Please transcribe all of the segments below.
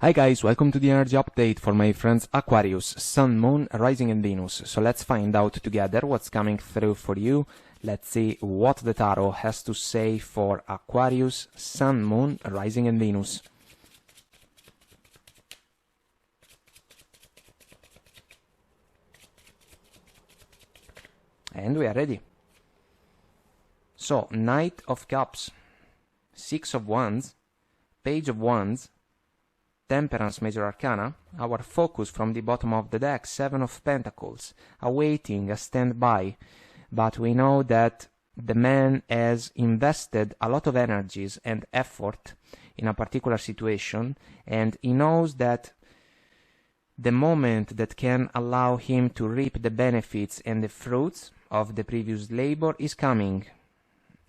Hi guys, welcome to the energy update for my friends Aquarius, Sun, Moon, Rising and Venus. So let's find out together what's coming through for you. Let's see what the tarot has to say for Aquarius, Sun, Moon, Rising and Venus. And we are ready. So, Knight of Cups, Six of Wands, Page of Wands, Temperance Major Arcana, our focus from the bottom of the deck, Seven of Pentacles, awaiting a standby, but we know that the man has invested a lot of energies and effort in a particular situation, and he knows that the moment that can allow him to reap the benefits and the fruits of the previous labor is coming.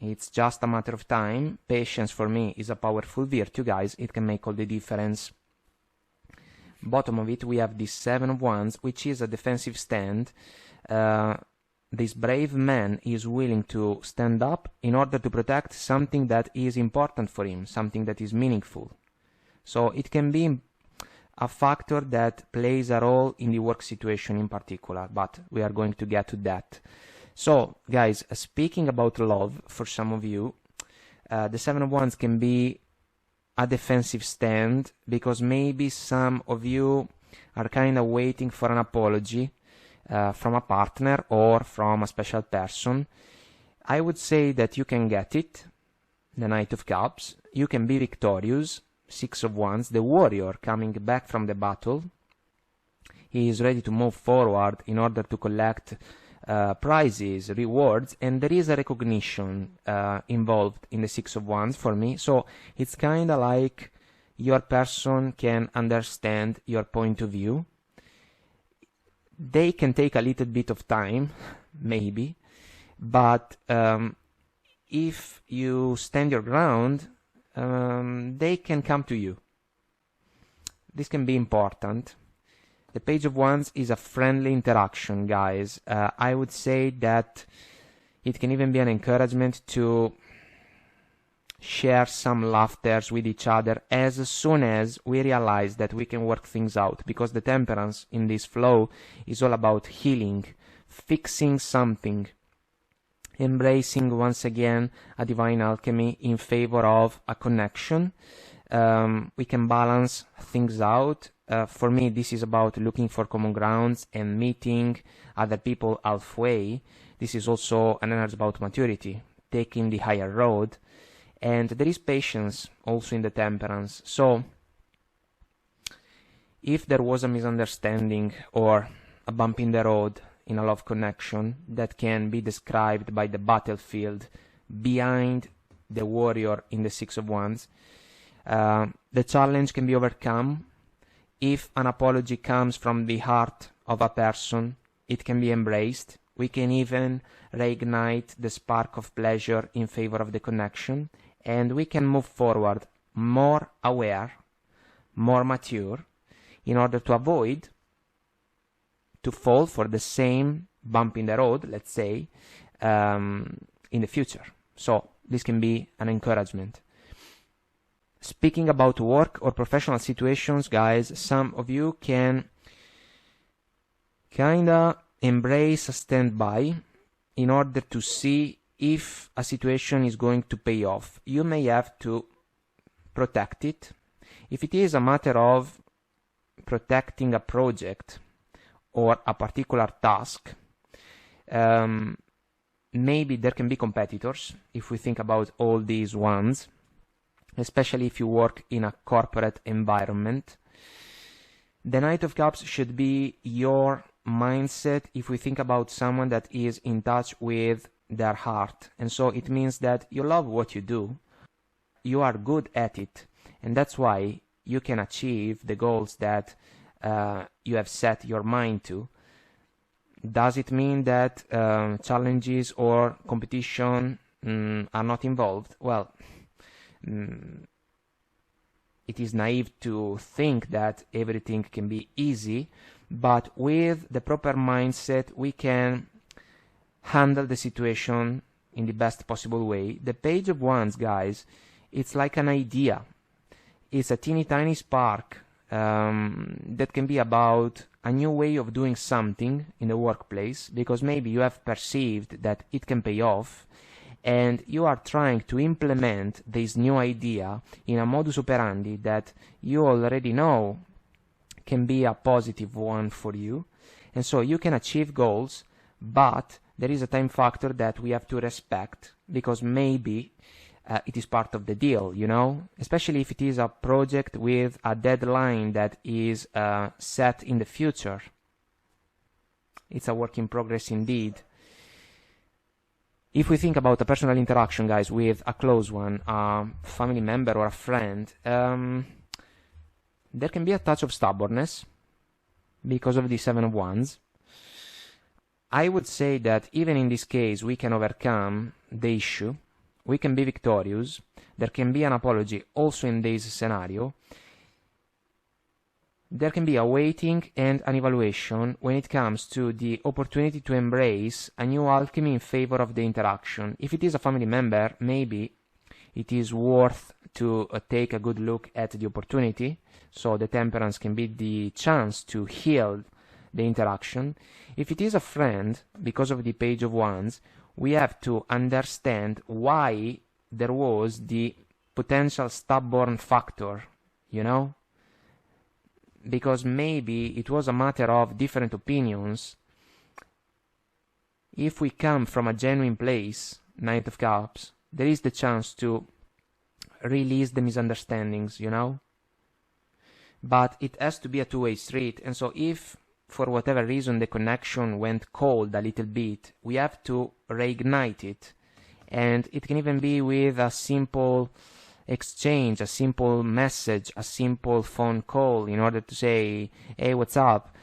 It's just a matter of time. Patience for me is a powerful virtue, guys. It can make all the difference. Bottom of it we have this Seven of Wands, which is a defensive stand. This brave man is willing to stand up in order to protect something that is important for him, something that is meaningful. So it can be a factor that plays a role in the work situation in particular, but we are going to get to that. So guys, speaking about love, for some of you, the Seven of Wands can be a defensive stand, because maybe some of you are kind of waiting for an apology from a partner or from a special person. I would say that you can get it, the Knight of Cups. You can be victorious, Six of Wands, the warrior coming back from the battle. He is ready to move forward in order to collect prizes, rewards, and there is a recognition involved in the Six of Wands for me. So it's kind of like your person can understand your point of view. They can take a little bit of time, maybe, but if you stand your ground, they can come to you. This can be important. The Page of Wands is a friendly interaction, guys. I would say that it can even be an encouragement to share some laughters with each other as soon as we realize that we can work things out, because the Temperance in this flow is all about healing, fixing something, embracing once again a divine alchemy in favor of a connection. We can balance things out. For me, this is about looking for common grounds and meeting other people halfway. This is also an energy about maturity, taking the higher road. And there is patience also in the Temperance. So, if there was a misunderstanding or a bump in the road in a love connection, that can be described by the battlefield behind the warrior in the Six of Wands, the challenge can be overcome. If an apology comes from the heart of a person, it can be embraced. We can even reignite the spark of pleasure in favor of the connection, and we can move forward more aware, more mature, in order to avoid to fall for the same bump in the road, let's say, in the future. So this can be an encouragement. Speaking about work or professional situations, guys, some of you can kinda embrace a standby in order to see if a situation is going to pay off. You may have to protect it. If it is a matter of protecting a project or a particular task, maybe there can be competitors, if we think about all these ones, especially if you work in a corporate environment. The Knight of Cups should be your mindset if we think about someone that is in touch with their heart. And so it means that you love what you do, you are good at it, and that's why you can achieve the goals that you have set your mind to. Does it mean that challenges or competition are not involved? Well, it is naive to think that everything can be easy, but with the proper mindset we can handle the situation in the best possible way. The Page of Wands, guys, it's like an idea. It's a teeny tiny spark that can be about a new way of doing something in the workplace, because maybe you have perceived that it can pay off, and you are trying to implement this new idea in a modus operandi that you already know can be a positive one for you, and so you can achieve goals, but there is a time factor that we have to respect, because maybe it is part of the deal, you know, especially if it is a project with a deadline that is set in the future. It's a work in progress indeed. If we think about a personal interaction, guys, with a close one, a family member or a friend, there can be a touch of stubbornness because of the Seven of Wands. I would say that even in this case, we can overcome the issue. We can be victorious. There can be an apology also in this scenario. There can be a waiting and an evaluation when it comes to the opportunity to embrace a new alchemy in favor of the interaction. If it is a family member, maybe it is worth to take a good look at the opportunity. So the temperance can be the chance to heal the interaction. If it is a friend, because of the Page of Wands, we have to understand why there was the potential stubborn factor, you know? Because maybe it was a matter of different opinions. If we come from a genuine place, Knight of Cups, there is the chance to release the misunderstandings, you know? But it has to be a two-way street, and so if for whatever reason the connection went cold a little bit, we have to reignite it. And it can even be with a simple exchange, a simple message, a simple phone call, in order to say, hey, what's up?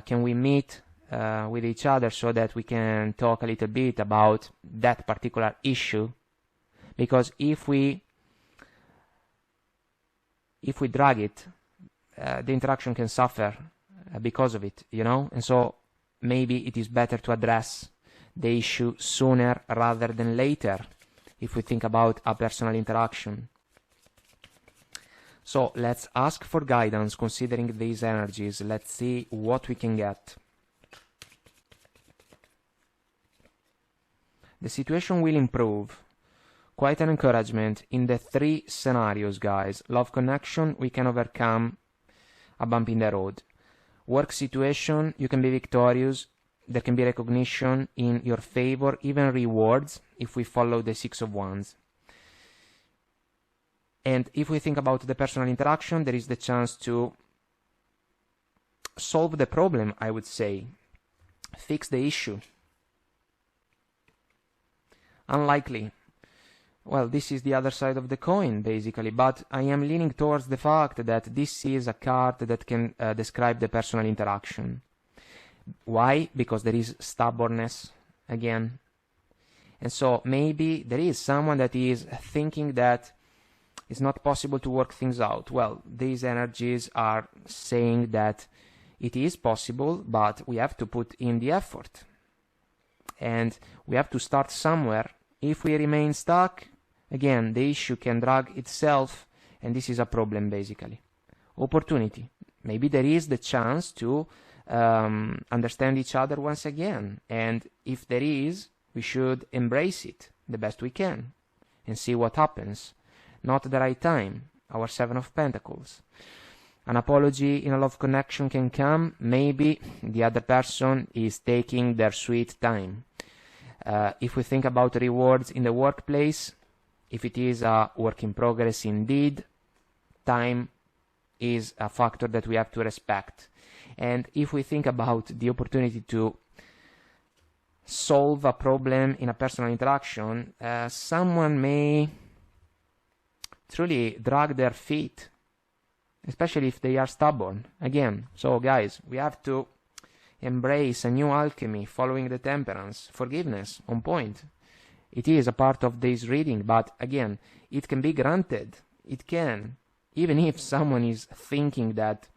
Can we meet with each other so that we can talk a little bit about that particular issue? Because if we drag it, the interaction can suffer because of it, you know? And so maybe it is better to address the issue sooner rather than later, if we think about a personal interaction. So let's ask for guidance considering these energies. Let's see what we can get. The situation will improve. Quite an encouragement in the three scenarios, guys. Love connection, we can overcome a bump in the road. Work situation, you can be victorious. There can be recognition in your favor, even rewards, if we follow the Six of Wands. And if we think about the personal interaction, there is the chance to solve the problem, I would say. Fix the issue. Unlikely. Well, this is the other side of the coin, basically, but I am leaning towards the fact that this is a card that can describe the personal interaction. Why? Because there is stubbornness, again. And so maybe there is someone that is thinking that it's not possible to work things out. Well, these energies are saying that it is possible, but we have to put in the effort. And we have to start somewhere. If we remain stuck, again, the issue can drag itself, and this is a problem, basically. Opportunity. Maybe there is the chance to understand each other once again. And if there is, we should embrace it the best we can and see what happens. Not the right time. Our Seven of Pentacles. An apology in a love connection can come. Maybe the other person is taking their sweet time. If we think about rewards in the workplace, if it is a work in progress indeed, time is a factor that we have to respect. And if we think about the opportunity to solve a problem in a personal interaction, someone may truly drag their feet, especially if they are stubborn. Again, so guys, we have to embrace a new alchemy following the temperance. Forgiveness, on point. It is a part of this reading, but again, it can be granted. It can, even if someone is thinking that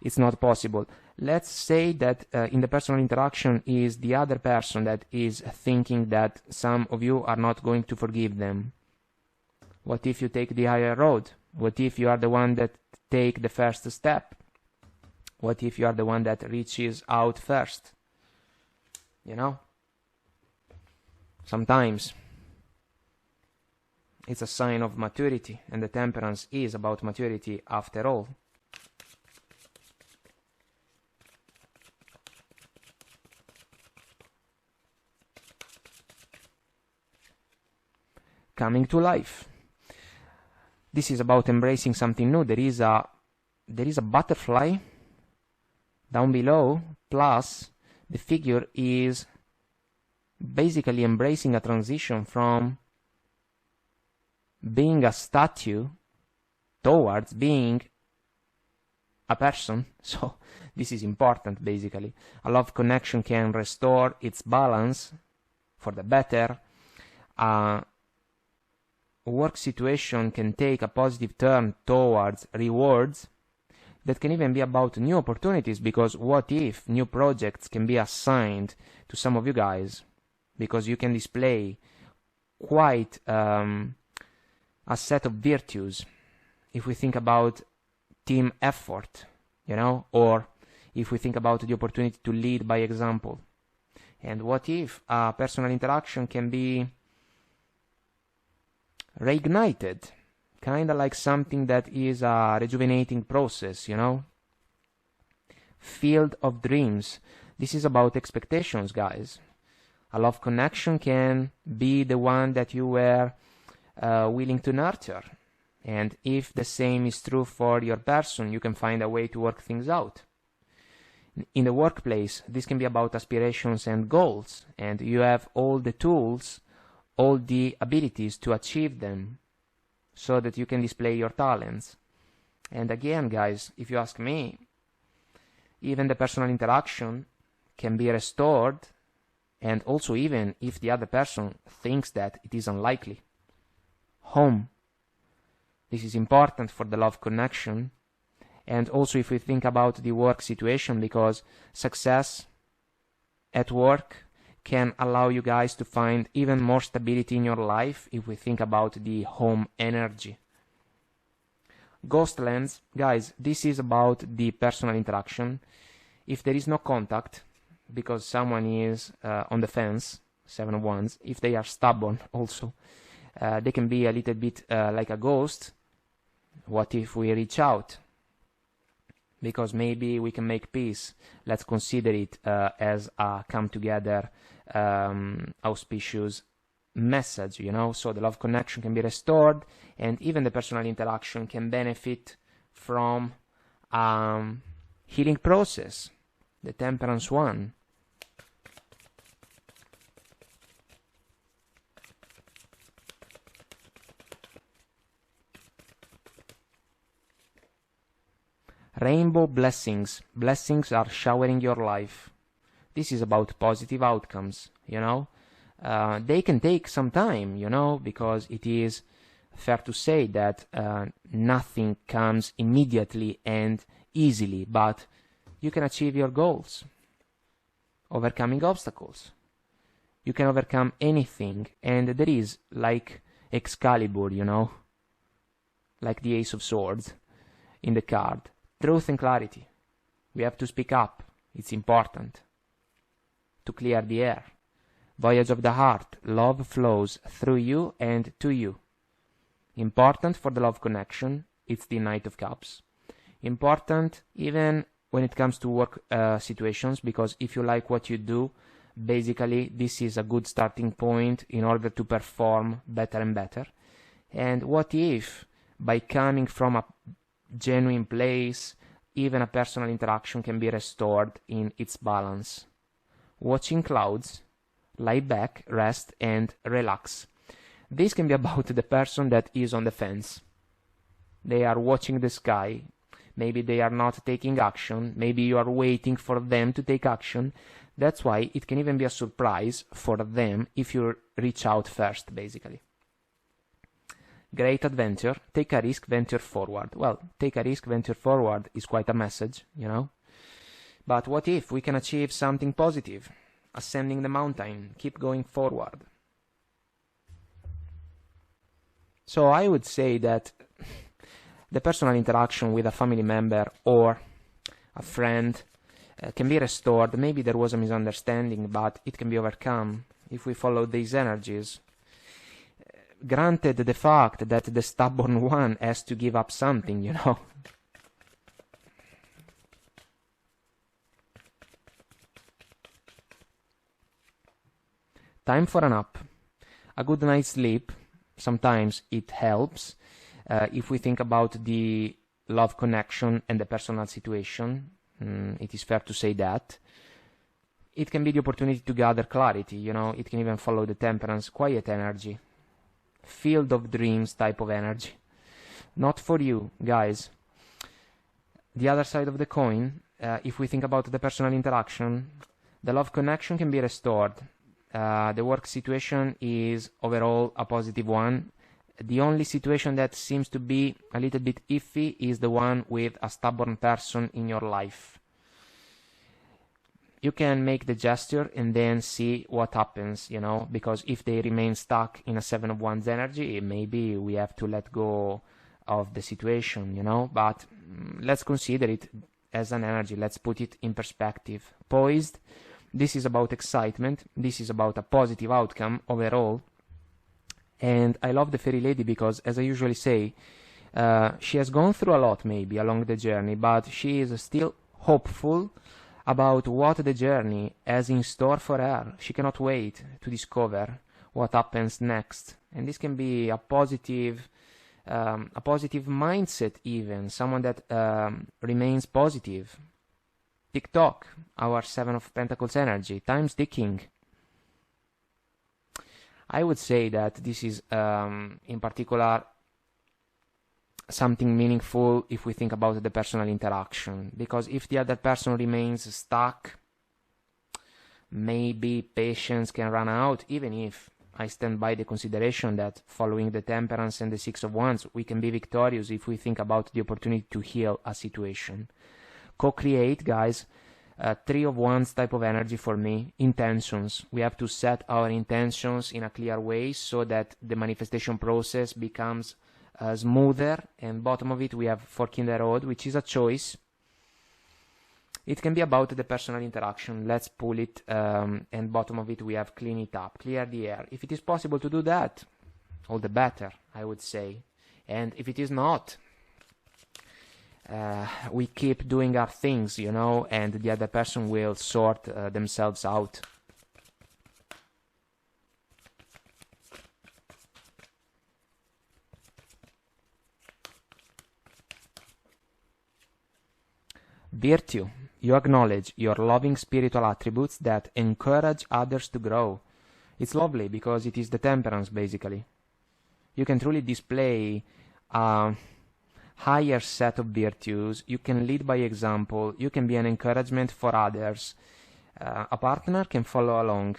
it's not possible. Let's say that in the personal interaction is the other person that is thinking that some of you are not going to forgive them. What if you take the higher road? What if you are the one that take the first step? What if you are the one that reaches out first? You know? Sometimes it's a sign of maturity, and the temperance is about maturity after all. Coming to life. This is about embracing something new. There is a butterfly down below, plus the figure is basically embracing a transition from being a statue towards being a person. So this is important, basically. A love connection can restore its balance for the better. A work situation can take a positive turn towards rewards. That can even be about new opportunities, because what if new projects can be assigned to some of you guys, because you can display quite a set of virtues if we think about team effort, you know, or if we think about the opportunity to lead by example. And what if a personal interaction can be reignited, kind of like something that is a rejuvenating process, you know? Field of dreams. This is about expectations, guys. A love connection can be the one that you were willing to nurture. And if the same is true for your person, you can find a way to work things out. In the workplace, this can be about aspirations and goals, and you have all the tools, all the abilities to achieve them, so that you can display your talents. And again, guys, if you ask me, even the personal interaction can be restored, and also even if the other person thinks that it is unlikely. Home. This is important for the love connection, and also if we think about the work situation, because success at work can allow you guys to find even more stability in your life if we think about the home energy. Ghostlands, guys, this is about the personal interaction. If there is no contact, because someone is on the fence, 7 of Wands, if they are stubborn also, they can be a little bit like a ghost. What if we reach out? Because maybe we can make peace. Let's consider it as a come together auspicious message, you know. So the love connection can be restored, and even the personal interaction can benefit from healing process. The temperance one. Rainbow blessings. Blessings are showering your life. This is about positive outcomes, you know. They can take some time, you know, because it is fair to say that nothing comes immediately and easily, but you can achieve your goals. Overcoming obstacles. You can overcome anything, and there is like Excalibur, you know, like the Ace of Swords in the card. Truth and clarity. We have to speak up. It's important to clear the air. Voyage of the heart. Love flows through you and to you. Important for the love connection. It's the Knight of Cups. Important even when it comes to work situations, because if you like what you do, basically this is a good starting point in order to perform better and better. And what if by coming from a genuine place, even a personal interaction can be restored in its balance? Watching clouds, lie back, rest, and relax. This can be about the person that is on the fence. They are watching the sky. Maybe they are not taking action. Maybe you are waiting for them to take action. That's why it can even be a surprise for them if you reach out first, basically. Great adventure. Take a risk, venture forward. Well, take a risk, venture forward is quite a message, you know. But what if we can achieve something positive? Ascending the mountain, keep going forward. So I would say that The personal interaction with a family member or a friend can be restored. Maybe there was a misunderstanding, but it can be overcome if we follow these energies. Granted the fact that the stubborn one has to give up something, you know. Time for a nap. A good night's sleep, sometimes it helps if we think about the love connection and the personal situation. It is fair to say that. It can be the opportunity to gather clarity, you know. It can even follow the temperance, quiet energy, field of dreams type of energy. Not for you, guys. The other side of the coin, if we think about the personal interaction, the love connection can be restored. The work situation is overall a positive one. The only situation that seems to be a little bit iffy is the one with a stubborn person in your life. You can make the gesture and then see what happens, you know, because if they remain stuck in a 7 of Wands energy, maybe we have to let go of the situation, you know, but let's consider it as an energy. Let's put it in perspective. Poised. This is about excitement. This is about a positive outcome overall. And I love the fairy lady because, as I usually say, she has gone through a lot maybe along the journey, but she is still hopeful about what the journey has in store for her. She cannot wait to discover what happens next. And this can be a positive mindset even, someone that remains positive. Tick-tock, our 7 of Pentacles energy, time's ticking. I would say that this is in particular something meaningful if we think about the personal interaction, because if the other person remains stuck, maybe patience can run out, even if I stand by the consideration that following the temperance and the 6 of Wands, we can be victorious if we think about the opportunity to heal a situation. Co-create, guys. 3 of Wands type of energy for me. Intentions. We have to set our intentions in a clear way so that the manifestation process becomes smoother. And bottom of it, we have fork in the road, which is a choice. It can be about the personal interaction. Let's pull it. And bottom of it, we have clean it up, clear the air. If it is possible to do that, all the better, I would say. And if it is not, we keep doing our things, you know, and the other person will sort themselves out. Virtue. You acknowledge your loving spiritual attributes that encourage others to grow. It's lovely because it is the temperance, basically. You can truly display higher set of virtues. You can lead by example. You can be an encouragement for others. A partner can follow along.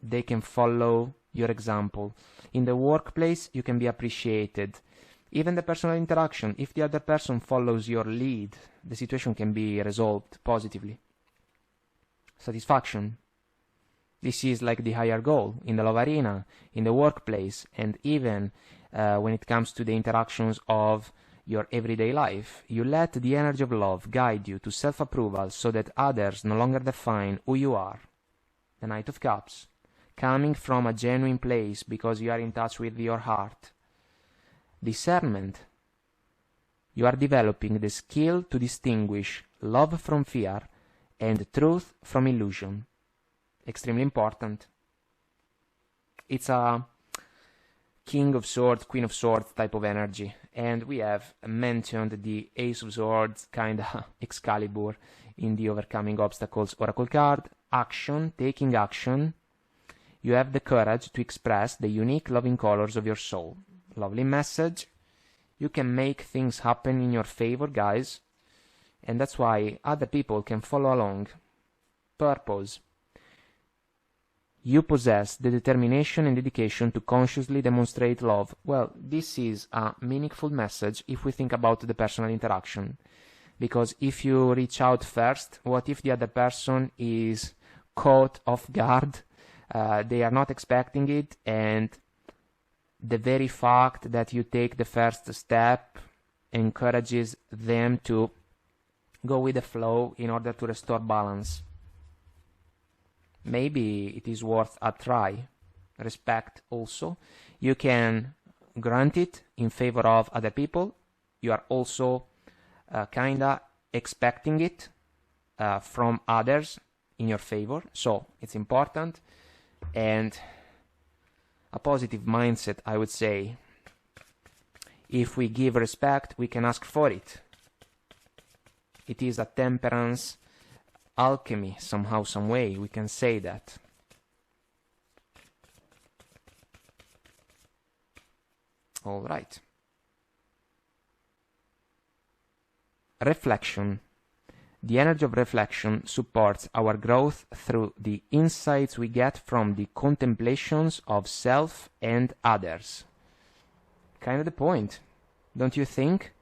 They can follow your example. In the workplace, you can be appreciated. Even the personal interaction, if the other person follows your lead, the situation can be resolved positively. Satisfaction. This is like the higher goal in the love arena, in the workplace, and even when it comes to the interactions of your everyday life. You let the energy of love guide you to self-approval so that others no longer define who you are. The Knight of Cups. Coming from a genuine place because you are in touch with your heart. Discernment. You are developing the skill to distinguish love from fear and truth from illusion. Extremely important. It's a King of Swords, Queen of Swords type of energy. And we have mentioned the Ace of Swords, kinda Excalibur, in the Overcoming Obstacles Oracle card. Action, taking action. You have the courage to express the unique loving colors of your soul. Lovely message. You can make things happen in your favor, guys. And that's why other people can follow along. Purpose. You possess the determination and dedication to consciously demonstrate love. Well, this is a meaningful message if we think about the personal interaction. Because if you reach out first, what if the other person is caught off guard? They are not expecting it, and the very fact that you take the first step encourages them to go with the flow in order to restore balance. Maybe it is worth a try. Respect also. You can grant it in favor of other people. You are also kinda expecting it from others in your favor. So it's important. And a positive mindset, I would say. If we give respect, we can ask for it. It is a temperance alchemy, somehow, some way, we can say that. All right. Reflection. The energy of reflection supports our growth through the insights we get from the contemplations of self and others. Kind of the point, don't you think?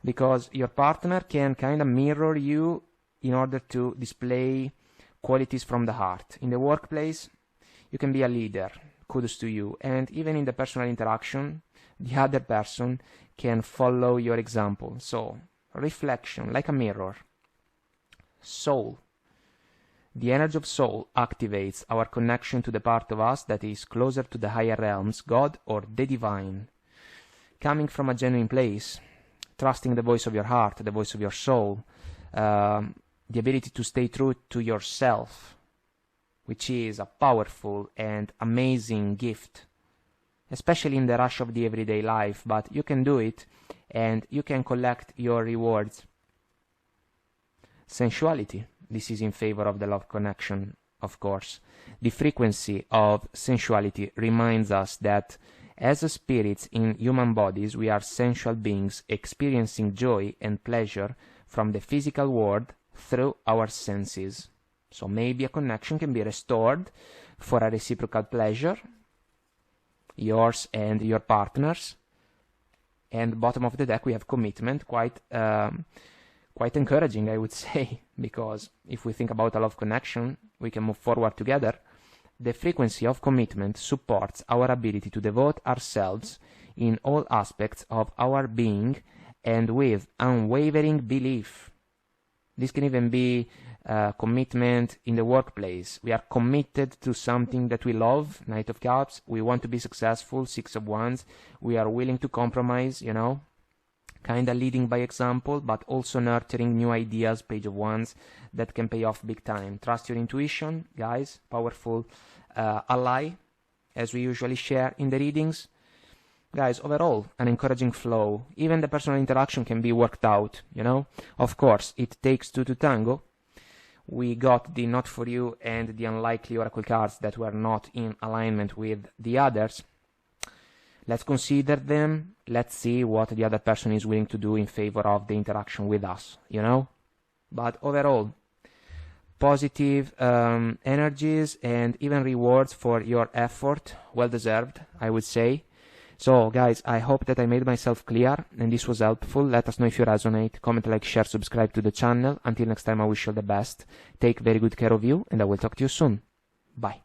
Because your partner can kind of mirror you in order to display qualities from the heart. In the workplace, you can be a leader. Kudos to you. And even in the personal interaction, the other person can follow your example. So, reflection, like a mirror. Soul. The energy of soul activates our connection to the part of us that is closer to the higher realms, God or the divine. Coming from a genuine place, trusting the voice of your heart, the voice of your soul, the ability to stay true to yourself, which is a powerful and amazing gift, especially in the rush of the everyday life, but you can do it and you can collect your rewards. Sensuality. This is in favor of the love connection, of course. The frequency of sensuality reminds us that as spirits in human bodies, we are sensual beings experiencing joy and pleasure from the physical world through our senses. So maybe a connection can be restored for a reciprocal pleasure, yours and your partner's. And bottom of the deck we have commitment, quite encouraging, I would say, because if we think about a love connection, we can move forward together. The frequency of commitment supports our ability to devote ourselves in all aspects of our being and with unwavering belief. This can even be commitment in the workplace. We are committed to something that we love, Knight of Cups. We want to be successful, Six of Wands. We are willing to compromise, you know, kind of leading by example, but also nurturing new ideas, Page of Wands, that can pay off big time. Trust your intuition, guys. Powerful ally, as we usually share in the readings. Guys, overall, an encouraging flow. Even the personal interaction can be worked out, you know. Of course, it takes two to tango. We got the not for you and the unlikely oracle cards that were not in alignment with the others. Let's consider them. Let's see what the other person is willing to do in favor of the interaction with us, you know. But overall, positive energies and even rewards for your effort. Well deserved, I would say. So, guys, I hope that I made myself clear and this was helpful. Let us know if you resonate. Comment, like, share, subscribe to the channel. Until next time, I wish you all the best. Take very good care of you and I will talk to you soon. Bye.